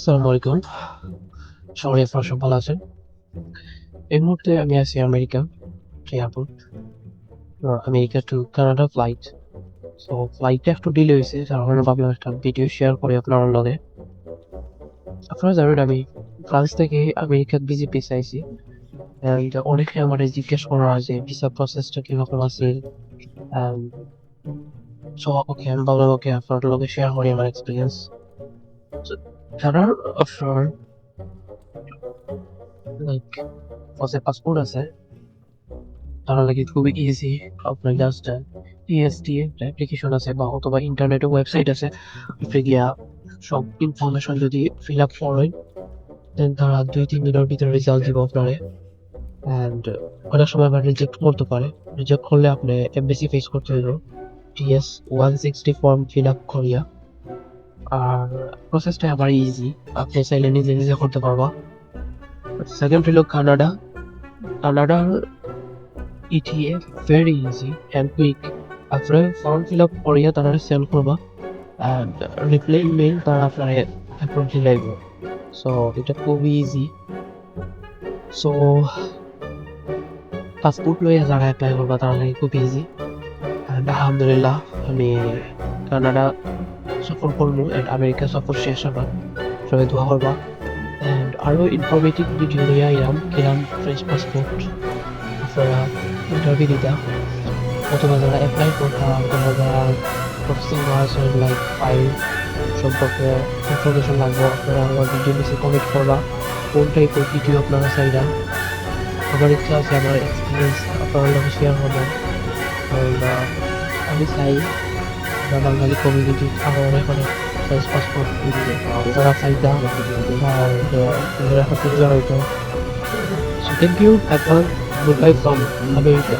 আসসালামু আলাইকুম। সবাই আপনারা সব ভালো আছেন? এই মুহূর্তে আমি আছি America airport. America to Canada flight. So ফ্লাইটটা একটু ডিলে হইছে। যার কারণে ভাবলাম একটা ভিডিও শেয়ার করি আপনার লগে। আপনারা জানেন আমি ফ্রান্স থেকে আমেরিকার ভিসা পেয়ে আইছি। অ্যান্ড অনেকে আমারে জিজ্ঞেস করা হয় যে ভিসা প্রসেসটা কিরকম আছে? অ্যান্ড সো ওকে আমি ভাবলাম ওকে আপনার লগে শেয়ার করি আমার এক্সপেরিয়েন্স। সো যারা আপনার লাইক ফসে পাসপোর্ট আছে তারা লাগে খুবই ইজি। আপনার জাস্ট ইএসটি একটা অ্যাপ্লিকেশন আছে বা অথবা ইন্টারনেটে ওয়েবসাইট আছে। আপনি গিয়া সব ইনফরমেশন যদি ফিল আপ করেন দেন তারা ২-৩ দিনের ভিতরে রেজাল্ট দিব আপনারে। অ্যান্ড অনেক সময় আবার রিজেক্ট করতে পারে। রিজেক্ট করলে আপনি এমবেসি ফেস করতে হইব। টিএস 160 ফর্ম ফিল আপ করিয়া। আর প্রসেসটা আবার ইজি। আপনি চাইলে নিজে নিজে করতে পারবা। সেকেন্ড হলো কানাডা। কানাডার ETA very easy and quick. আপনার ফর্ম ফিল আপ করিয়া তারা সেন্ড করবা অ্যান্ড রিপ্লাই মেইল তারা আপনার অ্যাপ্রুভ দিলাইব। সো এটা খুবই ইজি। সো পাসপোর্ট লইয়া যারা অ্যাপ্লাই করবা তারা লাগে খুব ইজি। অ্যান্ড আলহামদুলিল্লাহ আমি কানাডা সফর করবো অ্যান্ড আমেরিকা সফর শেষ আমার। সবাই দোয়া করবা। অ্যান্ড আরও ইনফরমেটিভ ভিডিও লইয়া আইলাম কিরাম ফ্রেঞ্চ পাসপোর্ট আপনারা ইন্টারভিউ দিতা অথবা যারা অ্যাপ্লাই করতে অথবা যারা প্রসেসিং করা আছে লাইক ফাইল সম্পর্কে ইনফরমেশন লাগবে আপনারা আমার ভিডিও নিচে কমেন্ট করবা কোন টাইপের ভিডিও আপনারা চাইলেন। আমার ইচ্ছা আছে আমার এক্সপিরিয়েন্স আপনার লগে শেয়ার করবেন। কারণ আমি চাই আমরা বাঙালি কমিউনিটি আরও অনেক অনেক ফ্রেঞ্চ পাসপোর্ট যারা চাইতা আর নিজেরা হাতে জড়িত। সো থ্যাংক ইউ এখন গুড বাই ফ্রম আমেরিকা।